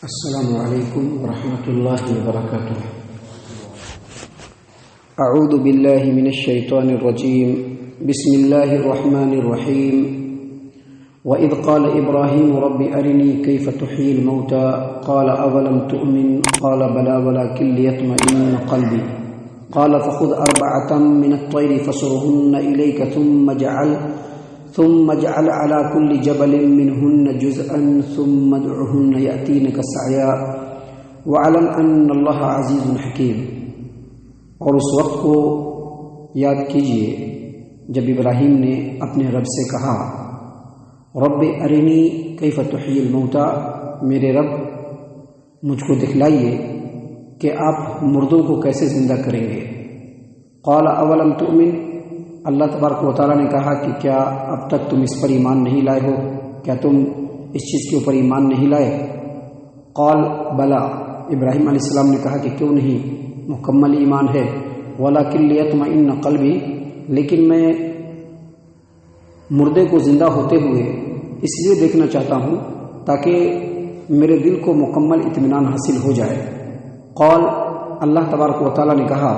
السلام علیکم ورحمۃ اللہ وبرکاتہ۔ اعوذ باللہ من الشیطان الرجیم، بسم اللہ الرحمن الرحیم۔ وَإِذْ قَالَ إِبْرَاهِيمُ رَبِّ أَرِنِي كَيْفَ تُحْيِي الْمَوْتَى قَالَ أَوَلَمْ تُؤْمِنْ قَالَ بَلَى وَلَكِنْ لِيَطْمَئِنَّ قَلْبِي قَالَ فَخُذْ أَرْبَعَةً مِنَ الطَّيْرِ فَصُرْهُنَّ إِلَيْكَ ثم اجعل على كل جبل منهن جزءا ثم ادعهن يأتينك سعيا واعلم ان اللہ عزیز حکیم۔ اور اس وقت کو یاد کیجئے جب ابراہیم نے اپنے رب سے کہا، رب ارنی کیف تحیی الموتى، میرے رب مجھ کو دکھلائیے کہ آپ مردوں کو کیسے زندہ کریں گے۔ قال اولم تؤمن، اللہ تبارک و تعالیٰ نے کہا کہ کیا اب تک تم اس پر ایمان نہیں لائے ہو، کیا تم اس چیز کے اوپر ایمان نہیں لائے؟ قال بلا، ابراہیم علیہ السلام نے کہا کہ کیوں نہیں، مکمل ایمان ہے۔ ولکن لیطمئن قلبی، لیکن میں مردے کو زندہ ہوتے ہوئے اس لیے دیکھنا چاہتا ہوں تاکہ میرے دل کو مکمل اطمینان حاصل ہو جائے۔ قال، اللہ تبارک و تعالیٰ نے کہا،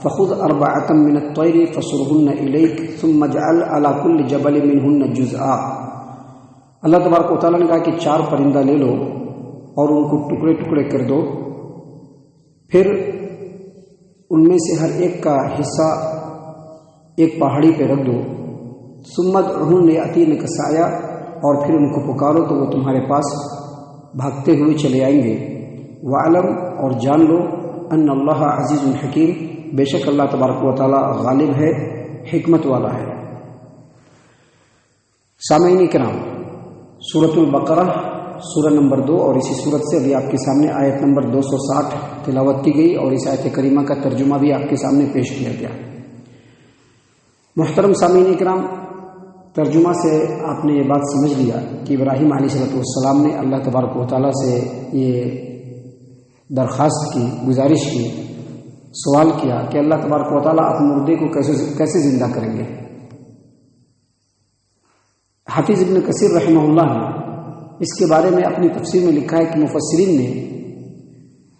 فخذ أربعة من الطير فصرهن إليك ثم اجعل على كل جبل منهن جزءا۔ اللہ تبارک و تعالیٰ نے کہا کہ 4 پرندہ لے لو اور ان کو ٹکڑے ٹکڑے کر دو، پھر ان میں سے ہر ایک کا حصہ ایک پہاڑی پہ رکھ دو۔ ثم ادعهن يأتينك سعيا، اور پھر ان کو پکارو تو وہ تمہارے پاس بھاگتے ہوئے چلے آئیں گے۔ وعلم، اور جان لو، ان اللہ عزیز حکیم، بے شک اللہ تبارک و تعالی غالب ہے، حکمت والا ہے۔ سامعین کرام، سورۃ البقرہ سورہ نمبر 2 اور اسی سورت سے ابھی آپ کے سامنے آیت نمبر 260 تلاوت کی گئی اور اس آیت کریمہ کا ترجمہ بھی آپ کے سامنے پیش کیا گیا۔ محترم سامعین کرام، ترجمہ سے آپ نے یہ بات سمجھ لیا کہ ابراہیم علیہ السلام نے اللہ تبارک و تعالی سے یہ درخواست کی، گزارش کی، سوال کیا کہ اللہ تبارک و تعالیٰ آپ مردے کو کیسے زندہ کریں گے۔ حافظ ابن کثیر رحمہ اللہ نے اس کے بارے میں اپنی تفسیر میں لکھا ہے کہ مفسرین نے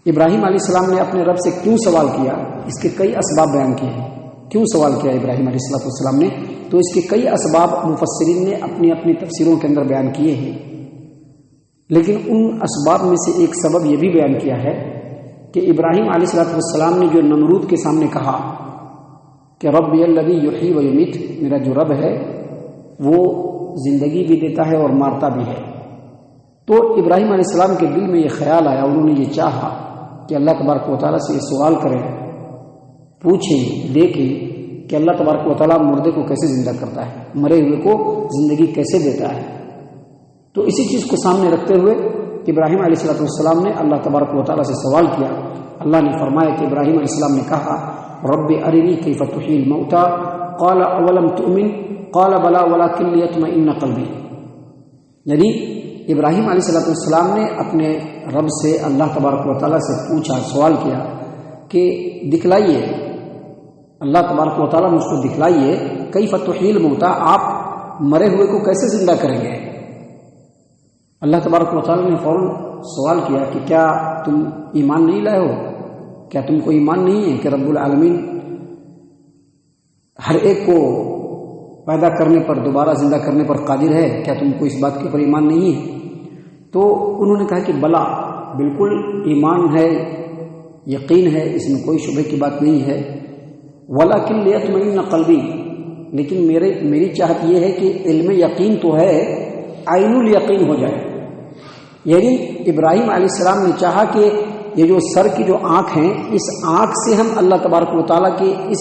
ابراہیم علیہ السلام نے اپنے رب سے کیوں سوال کیا، اس کے کئی اسباب بیان کیے ہیں۔ کیوں سوال کیا ابراہیم علیہ السلام نے، تو اس کے کئی اسباب مفسرین نے اپنی اپنی تفسیروں کے اندر بیان کیے ہیں، لیکن ان اسباب میں سے ایک سبب یہ بھی بیان کیا ہے کہ ابراہیم علیہ السلام نے جو نمرود کے سامنے کہا کہ ربی الذی یحیی و یمیت، میرا جو رب ہے وہ زندگی بھی دیتا ہے اور مارتا بھی ہے، تو ابراہیم علیہ السلام کے دل میں یہ خیال آیا، انہوں نے یہ چاہا کہ اللہ تبارک و تعالیٰ سے یہ سوال کریں، پوچھیں، دیکھیں کہ اللہ تبارک و تعالیٰ مردے کو کیسے زندہ کرتا ہے، مرے ہوئے کو زندگی کیسے دیتا ہے۔ تو اسی چیز کو سامنے رکھتے ہوئے ابراہیم علیہ السلام نے اللہ تبارک و تعالیٰ سے سوال کیا۔ اللہ نے فرمایا کہ ابراہیم علیہ السلام نے کہا، رب ارنی کیف تحیی الموتى قال اولم تؤمن قال بلی ولکن لیطمئن قلبی، یعنی ابراہیم علیہ السلام نے اپنے رب سے اللہ تبارک و تعالیٰ سے پوچھا، سوال کیا کہ دکھلائیے، اللہ تبارک و تعالیٰ مجھ کو دکھلائیے کیف تحیی الموتى، آپ مرے ہوئے کو کیسے زندہ کریں گے۔ اللہ تبارک و تعالیٰ نے فوراً سوال کیا کہ کیا تم ایمان نہیں لائے ہو، کیا تم کو ایمان نہیں ہے کہ رب العالمین ہر ایک کو پیدا کرنے پر، دوبارہ زندہ کرنے پر قادر ہے، کیا تم کو اس بات کے اوپر ایمان نہیں ہے؟ تو انہوں نے کہا کہ بلا، بالکل ایمان ہے، یقین ہے، اس میں کوئی شبہ کی بات نہیں ہے۔ ولیکن لیطمئن قلبی، لیکن میری چاہت یہ ہے کہ علم یقین تو ہے، عین الیقین ہو جائے۔ یعنی ابراہیم علیہ السلام نے چاہا کہ یہ جو سر کی جو آنکھ ہیں، اس آنکھ سے ہم اللہ تبارک و تعالیٰ کے اس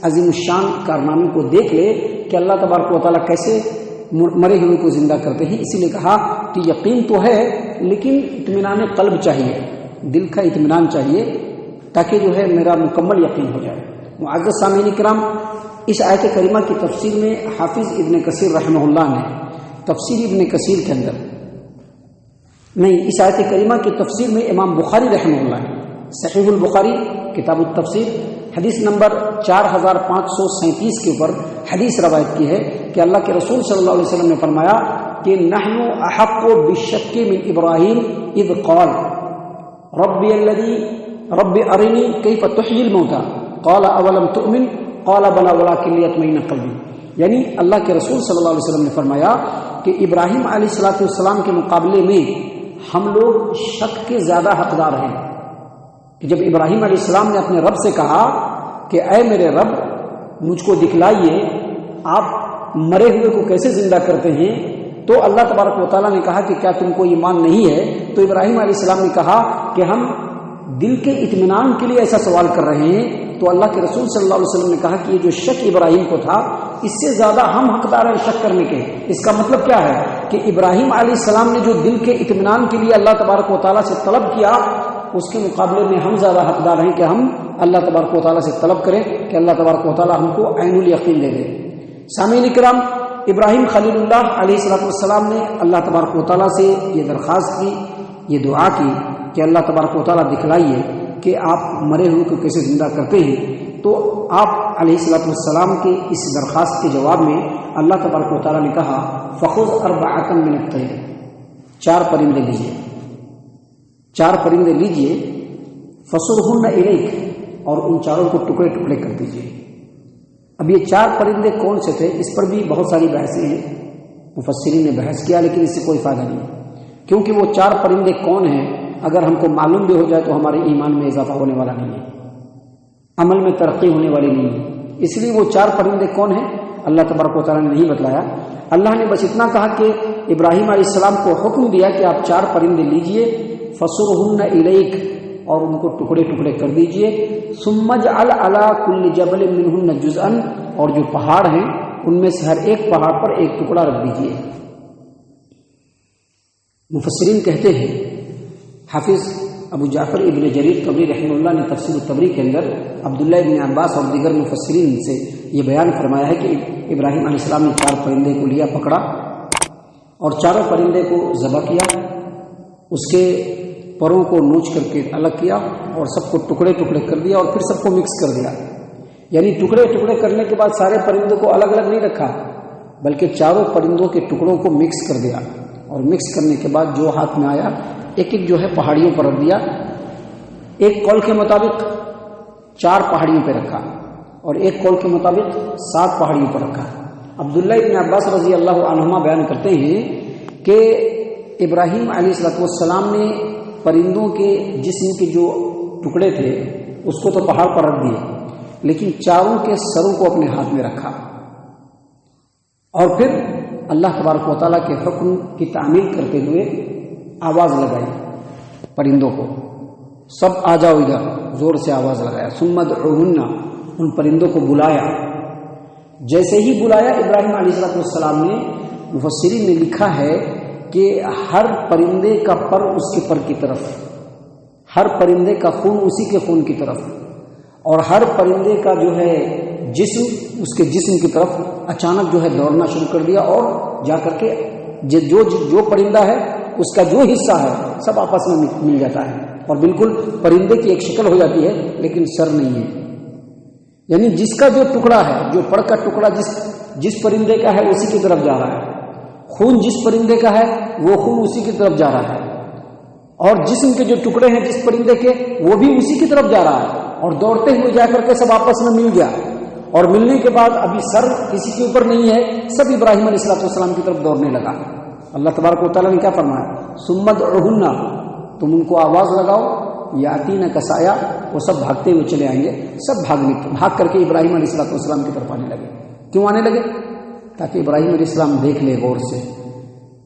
عظیم الشان کارنامے کو دیکھ لے کہ اللہ تبارک و تعالیٰ کیسے مرے ہوئے کو زندہ کرتے ہیں۔ اسی لیے کہا کہ یقین تو ہے لیکن اطمینان قلب چاہیے، دل کا اطمینان چاہیے، تاکہ جو ہے میرا مکمل یقین ہو جائے۔ معزز سامعین کرام، اس آیت کریمہ کی تفسیر میں حافظ ابن کثیر رحمہ اللہ نے تفسیر ابن کثیر کے اندر نہیں، اس آیت کریمہ کی تفسیر میں امام بخاری رحمہ اللہ نے صحیح البخاری کتاب التفسیر حدیث نمبر 4537 کے اوپر حدیث روایت کی ہے کہ اللہ کے رسول صلی اللہ علیہ وسلم نے فرمایا کہ نحن احق بالشک من ابراہیم اذ قال، ربی الذی رب ارنی کیف تحیی الموتى قال اولم تؤمن قال بلی ولکن لیطمئن قلبی. یعنی اللہ کے رسول صلی اللہ علیہ وسلم نے فرمایا کہ ابراہیم علیہ السلام کے مقابلے میں ہم لوگ شک کے زیادہ حقدار ہیں. کہ جب ابراہیم علیہ السلام نے اپنے رب سے کہا کہ اے میرے رب مجھ کو دکھلائیے آپ مرے ہوئے کو کیسے زندہ کرتے ہیں، تو اللہ تبارک و تعالیٰ نے کہا کہ کیا تم کو ایمان نہیں ہے؟ تو ابراہیم علیہ السلام نے کہا کہ ہم دل کے اطمینان کے لیے ایسا سوال کر رہے ہیں. تو اللہ کے رسول صلی اللہ علیہ وسلم نے کہا کہ یہ جو شک ابراہیم کو تھا اس سے زیادہ ہم حقدار ہیں شک کرنے کے. اس کا مطلب کیا ہے کہ ابراہیم علیہ السلام نے جو دل کے اطمینان کے لیے اللہ تبارک و تعالیٰ سے طلب کیا اس کے مقابلے میں ہم زیادہ حقدار ہیں کہ ہم اللہ تبارک و تعالیٰ سے طلب کریں کہ اللہ تبارک و تعالیٰ ہم کو عین الیقین دے دے. سامعین کرام، ابراہیم خلیل اللہ علیہ السلام نے اللہ تبارک و تعالیٰ سے یہ درخواست کی، یہ دعا کی کہ اللہ تبارک و تعالیٰ دکھلائیے کہ آپ مرے ہوئے کو کیسے زندہ کرتے ہیں. تو آپ علیہ السلام کے اس درخواست کے جواب میں اللہ تبارک و تعالیٰ نے کہا فخذ اربعۃ من الطیر، 4 پرندے لیجیے، 4 پرندے لیجیے، فصرہن الیک، اور ان چاروں کو ٹکڑے ٹکڑے کر دیجیے. اب یہ 4 پرندے کون سے تھے اس پر بھی بہت ساری بحثیں ہیں، مفسرین نے بحث کیا، لیکن اس سے کوئی فائدہ نہیں، کیونکہ وہ 4 پرندے کون ہیں اگر ہم کو معلوم بھی ہو جائے تو ہمارے ایمان میں اضافہ ہونے والا نہیں ہے، عمل میں ترقی ہونے والی نہیں ہے. اس لیے وہ 4 پرندے کون ہیں اللہ تبارک و تعالیٰ نے نہیں بتلایا. اللہ نے بس اتنا کہا کہ ابراہیم علیہ السلام کو حکم دیا کہ آپ 4 پرندے لیجئے، فصرہن الیک، اور ان کو ٹکڑے ٹکڑے کر دیجئے، ثم اجعل علی کل جبل منہن جزءا، اور جو پہاڑ ہیں ان میں سے ہر ایک پہاڑ پر ایک ٹکڑا رکھ دیجئے. مفسرین کہتے ہیں، حافظ ابو جعفر ابن جریر طبری رحمہ اللہ نے تفسیر الطبری کے اندر عبداللہ ابن عباس اور دیگر مفسرین سے یہ بیان فرمایا ہے کہ ابراہیم علیہ السلام نے 4 پرندے کو لیا، پکڑا، اور چاروں پرندے کو ذبح کیا، اس کے پروں کو نوچ کر کے الگ کیا اور سب کو ٹکڑے ٹکڑے کر دیا اور پھر سب کو مکس کر دیا. یعنی ٹکڑے ٹکڑے کرنے کے بعد سارے پرندوں کو الگ الگ نہیں رکھا بلکہ چاروں پرندوں کے ٹکڑوں کو مکس کر دیا، اور مکس کرنے کے بعد جو ہاتھ میں آیا ایک ایک جو ہے پہاڑیوں پر رکھ دیا. ایک قول کے مطابق 4 پہاڑیوں پہ رکھا اور ایک قول کے مطابق 7 پہاڑیوں پر رکھا. عبداللہ ابن عباس رضی اللہ عنہما بیان کرتے ہیں کہ ابراہیم علیہ السلام نے پرندوں کے جسم کے جو ٹکڑے تھے اس کو تو پہاڑ پر رکھ دیے، لیکن چاروں کے سروں کو اپنے ہاتھ میں رکھا، اور پھر اللہ تبارک و تعالیٰ کے حکم کی تعمیل کرتے ہوئے آواز لگائی پرندوں کو، سب آ جاؤ ادھر، زور سے آواز لگایا. ثم ادعوہن، ان پرندوں کو بلایا. جیسے ہی بلایا ابراہیم علیہ السلام نے، مفسرین نے لکھا ہے کہ ہر پرندے کا پر اس کے پر کی طرف، ہر پرندے کا خون اسی کے خون کی طرف، اور ہر پرندے کا جو ہے جسم اس کے جسم کی طرف اچانک جو ہے دوڑنا شروع کر دیا، اور جا کر کے جو پرندہ ہے اس کا جو حصہ ہے سب آپس میں مل جاتا ہے، اور بالکل پرندے کی ایک شکل ہو جاتی ہے لیکن سر نہیں ہے. یعنی جس کا جو ٹکڑا ہے، جو پڑ کا ٹکڑا جس پرندے کا ہے اسی کی طرف جا رہا ہے، خون جس پرندے کا ہے وہ خون اسی کی طرف جا رہا ہے، اور جسم کے جو ٹکڑے ہیں جس پرندے کے وہ بھی اسی کی طرف جا رہا ہے، اور دوڑتے ہوئے جا کر کے سب آپس میں مل گیا. اور ملنے کے بعد ابھی سر کسی کے اوپر نہیں ہے، سب ابراہیم علیہ السلام کی طرف دوڑنے لگا. اللہ تبارک و تعالیٰ نے کیا فرمایا؟ ثم ادعوہن، تم ان کو آواز لگاؤ، یاتینک سعیا، وہ سب بھاگتے ہوئے چلے آئیں گے. سب بھاگ کر کے ابراہیم علیہ السلام کی طرف آنے لگے. کیوں آنے لگے؟ تاکہ ابراہیم علیہ السلام دیکھ لے غور سے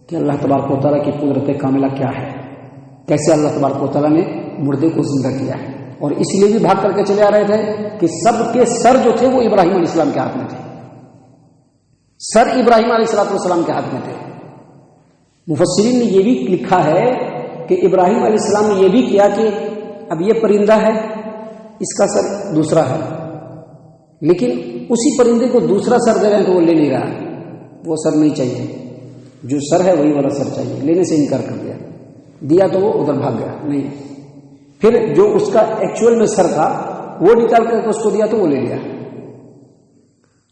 کہ اللہ تبارک و تعالیٰ کی قدرت کاملہ کیا ہے، کیسے اللہ تبارک و تعالیٰ نے مردے کو زندہ کیا ہے. اور اس لیے بھی بھاگ کر کے چلے آ رہے تھے کہ سب کے سر جو تھے وہ ابراہیم علیہ السلام کے ہاتھ میں تھے، سر ابراہیم علیہ السلام کے ہاتھ میں تھے. مفسرین نے یہ بھی لکھا ہے کہ ابراہیم علیہ السلام نے یہ بھی کیا کہ اب یہ پرندہ ہے، اس کا سر دوسرا ہے، لیکن اسی پرندے کو دوسرا سر دے رہے ہیں تو وہ لے نہیں رہا، وہ سر نہیں چاہیے، جو سر ہے وہی والا سر چاہیے. لینے سے انکار کر دیا تو وہ ادھر بھاگ گیا. نہیں، پھر جو اس کا ایکچوئل میں سر تھا وہ نکال کر کے اس کو دیا تو وہ لے لیا.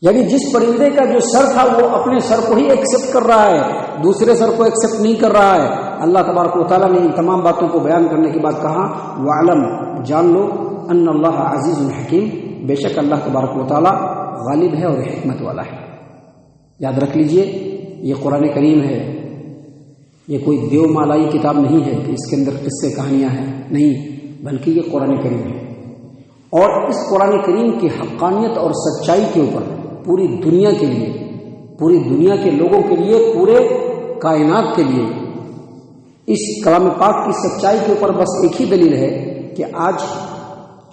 یعنی جس پرندے کا جو سر تھا وہ اپنے سر کو ہی ایکسپٹ کر رہا ہے، دوسرے سر کو ایکسپٹ نہیں کر رہا ہے. اللہ تبارک و تعالیٰ نے ان تمام باتوں کو بیان کرنے کے بعد کہا وَعْلَمْ، جان لو ان اللہ عزیز حکیم، بے شک اللہ تبارک و تعالیٰ غالب ہے اور حکمت والا ہے۔ یاد رکھ لیجئے یہ قرآن کریم ہے، یہ کوئی دیو مالائی کتاب نہیں ہے کہ اس کے اندر قصے کہانیاں ہیں، نہیں، بلکہ یہ قرآن کریم ہے۔ اور اس قرآن کریم کی حقانیت اور سچائی کے اوپر پوری دنیا کے لیے، پوری دنیا کے لوگوں کے لیے، پورے کائنات کے لیے اس کلام پاک کی سچائی کے اوپر بس ایک ہی دلیل ہے کہ آج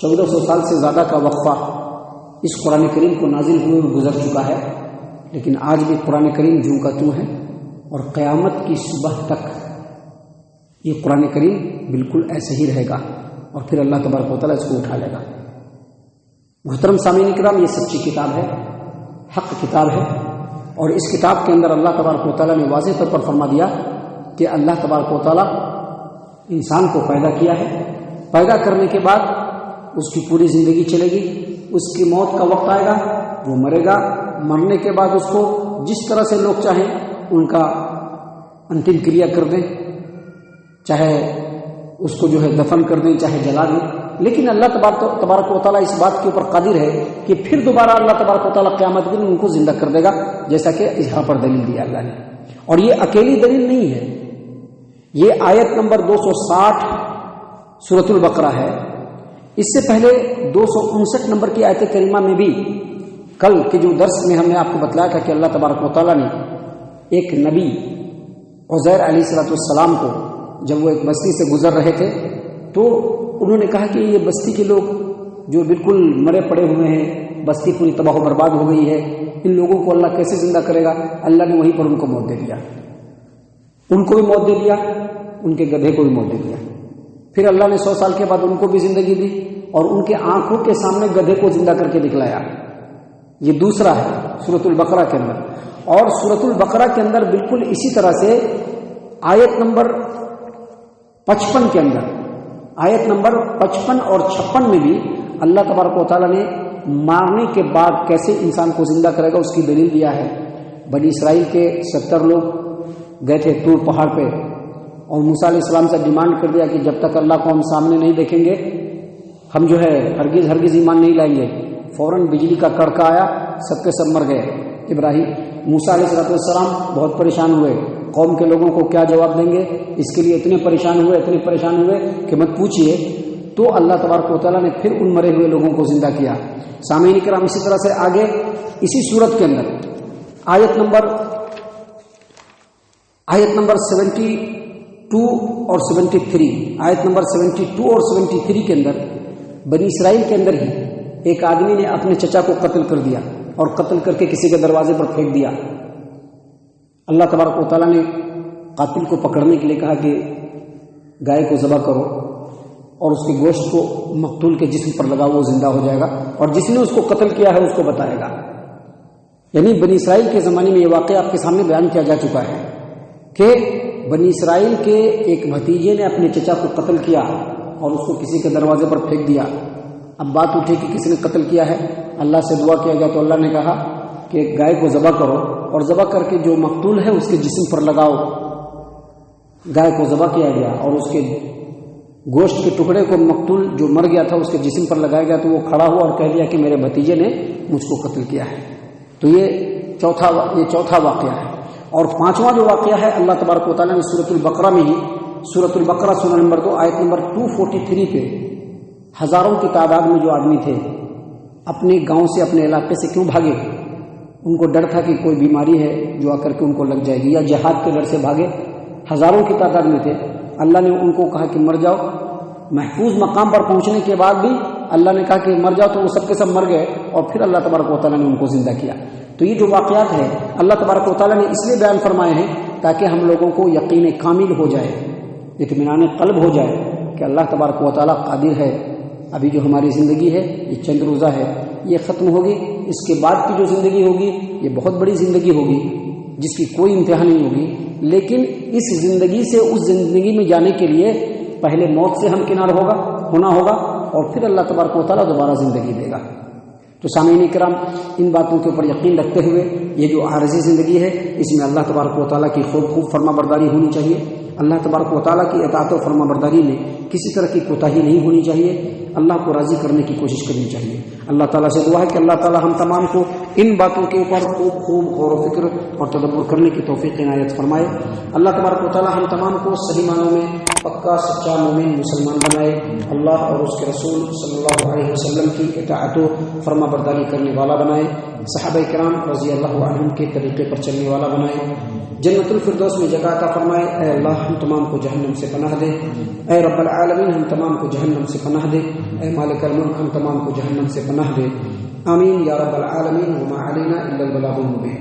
1400 سال سے زیادہ کا وقفہ اس قرآن کریم کو نازل ہوئے اور گزر چکا ہے، لیکن آج بھی قرآن کریم جوں کا توں ہے، اور قیامت کی صبح تک یہ قرآن کریم بالکل ایسے ہی رہے گا، اور پھر اللہ تبارک و تعالیٰ اس کو اٹھا لے گا۔ محترم سامعین کرام، یہ سچی کتاب ہے، حق کتاب ہے، اور اس کتاب کے اندر اللہ تبارک و تعالیٰ نے واضح طور پر فرما دیا کہ اللہ تبارک و تعالیٰ انسان کو پیدا کیا ہے، پیدا کرنے کے بعد اس کی پوری زندگی چلے گی، اس کی موت کا وقت آئے گا، وہ مرے گا، مرنے کے بعد اس کو جس طرح سے لوگ چاہیں ان کا انتم کریا کر دیں، چاہے اس کو جو ہے دفن کر دیں، چاہے جلا دیں، لیکن اللہ تبارک و تعالیٰ اس بات کے اوپر قادر ہے کہ پھر دوبارہ اللہ تبارک و تعالیٰ قیامت کے دن ان کو زندہ کر دے گا، جیسا کہ یہاں پر دلیل دیا اللہ نے۔ اور یہ اکیلی دلیل نہیں ہے، یہ آیت نمبر 260 سورۃ البقرہ ہے۔ اس سے پہلے 259 نمبر کی آیت کریمہ میں بھی کل کے جو درس میں ہم نے آپ کو بتلایا تھا کہ اللہ تبارک و تعالیٰ نے ایک نبی عزیر علیہ السلام کو جب وہ ایک بستی سے گزر رہے تھے تو انہوں نے کہا کہ یہ بستی کے لوگ جو بالکل مرے پڑے ہوئے ہیں، بستی پوری تباہ و برباد ہو گئی ہے، ان لوگوں کو اللہ کیسے زندہ کرے گا؟ اللہ نے وہیں پر ان کو موت دے دیا، ان کو بھی موت دے دیا، ان کے گدھے کو بھی موت دے دیا۔ پھر اللہ نے 100 سال کے بعد ان کو بھی زندگی دی اور ان کے آنکھوں کے سامنے گدھے کو زندہ کر کے دکھلایا۔ یہ دوسرا ہے سورۃ البقرہ کے اندر۔ اور سورۃ البقرہ کے اندر بالکل اسی طرح سے آیت نمبر 55 کے اندر، آیت نمبر 55 اور 56 میں بھی اللہ تبارک و تعالیٰ نے مارنے کے بعد کیسے انسان کو زندہ کرے گا اس کی دلیل دیا ہے۔ بنی اسرائیل کے 70 لوگ گئے تھے طور پہاڑ پہ، اور موسیٰ علیہ السلام سے ڈیمانڈ کر دیا کہ جب تک اللہ کو ہم سامنے نہیں دیکھیں گے ہم جو ہے ہرگز ایمان نہیں لائیں گے۔ فوراً بجلی کا کڑکا آیا، سب کے سب مر گئے۔ موسیٰ علیہ السلام بہت پریشان ہوئے، قوم کے لوگوں کو کیا جواب دیں گے، اس کے لیے اتنے پریشان ہوئے کہ مت پوچھئے۔ تو اللہ تبارک و تعالیٰ نے پھر ان مرے ہوئے لوگوں کو زندہ کیا۔ سامعین کرام، اسی طرح سے آگے اسی سورت کے اندر آیت نمبر 72 اور 73، آیت نمبر 72 اور 73 کے اندر بنی اسرائیل کے اندر ہی ایک آدمی نے اپنے چچا کو قتل کر دیا اور قتل کر کے کسی کے دروازے پر پھینک دیا۔ اللہ تبارک و تعالیٰ نے قاتل کو پکڑنے کے لیے کہا کہ گائے کو ذبح کرو اور اس کے گوشت کو مقتول کے جسم پر لگاؤ، وہ زندہ ہو جائے گا، اور جس نے اس کو قتل کیا ہے اس کو بتائے گا۔ یعنی بنی اسرائیل کے زمانے میں یہ واقعہ آپ کے سامنے بیان کیا جا چکا ہے کہ بنی اسرائیل کے ایک بھتیجے نے اپنے چچا کو قتل کیا اور اس کو کسی کے دروازے پر پھینک دیا۔ اب بات اٹھی کہ کس نے قتل کیا ہے، اللہ سے دعا کیا گیا تو اللہ نے کہا کہ گائے کو ذبح کرو اور ذبح کر کے جو مقتول ہے اس کے جسم پر لگاؤ۔ گائے کو ذبح کیا گیا اور اس کے گوشت کے ٹکڑے کو مقتول جو مر گیا تھا اس کے جسم پر لگایا گیا، تو وہ کھڑا ہوا اور کہہ دیا کہ میرے بھتیجے نے مجھ کو قتل کیا ہے۔ تو یہ چوتھا واقعہ ہے۔ اور پانچواں جو واقعہ ہے، اللہ تبارک و تعالیٰ نے سورۃ البقرہ میں ہی، سورۃ البقرہ سورہ نمبر 2 آیت نمبر 243 پہ ہزاروں کی تعداد میں جو آدمی تھے اپنے گاؤں سے، اپنے علاقے سے کیوں بھاگے؟ ان کو ڈر تھا کہ کوئی بیماری ہے جو آ کر کے ان کو لگ جائے گی، یا جہاد کے ڈر سے بھاگے۔ ہزاروں کی تعداد میں تھے، اللہ نے ان کو کہا کہ مر جاؤ۔ محفوظ مقام پر پہنچنے کے بعد بھی اللہ نے کہا کہ مر جاؤ، تو وہ سب کے سب مر گئے، اور پھر اللہ تبارک و تعالیٰ نے ان کو زندہ کیا۔ تو یہ جو واقعات ہے اللہ تبارک و تعالیٰ نے اس لیے بیان فرمائے ہیں تاکہ ہم لوگوں کو یقین کامل ہو جائے، اطمینان قلب ہو جائے کہ اللہ تبارک و تعالیٰ قادر ہے۔ ابھی جو ہماری زندگی ہے یہ چند روزہ ہے، یہ ختم ہوگی، اس کے بعد کی جو زندگی ہوگی یہ بہت بڑی زندگی ہوگی جس کی کوئی انتہا نہیں ہوگی، لیکن اس زندگی سے اس زندگی میں جانے کے لیے پہلے موت سے ہم کنار ہونا ہوگا، اور پھر اللہ تبارک و تعالیٰ دوبارہ زندگی دے گا۔ تو سامعین کرام، ان باتوں کے اوپر یقین رکھتے ہوئے یہ جو عارضی زندگی ہے اس میں اللہ تبارک و تعالیٰ کی خوب فرما برداری ہونی چاہیے، اللہ تبارک و تعالیٰ کی اطاعت و فرما برداری میں کسی طرح کی کوتاہی نہیں ہونی چاہیے، اللہ کو راضی کرنے کی کوشش کرنی چاہیے۔ اللہ تعالیٰ سے دعا ہے کہ اللہ تعالیٰ ہم تمام کو ان باتوں کے اوپر خوب غور و فکر اور تدبر کرنے کی توفیق عنایت فرمائے۔ اللہ تبارک و تعالیٰ ہم تمام کو صحیح معنوں میں پکا سچا مومن مسلمان بنائے، اللہ اور اس کے رسول صلی اللہ علیہ وسلم کی اطاعت و فرما برداری کرنے والا بنائے، صحابہ کرام رضی اللہ عنہم کے طریقے پر چلنے والا بنائے، جنت الفردوس میں جگہ عطا فرمائے۔ اے اللہ ہم تمام کو جہنم سے پناہ دے، اے رب العالمین ہم تمام کو جہنم سے پناہ دے، اے مالک الملک ہم تمام کو جہنم سے پناہ دے، آمین یا رب العالمین۔ وما علینا الا البلاغ المبین۔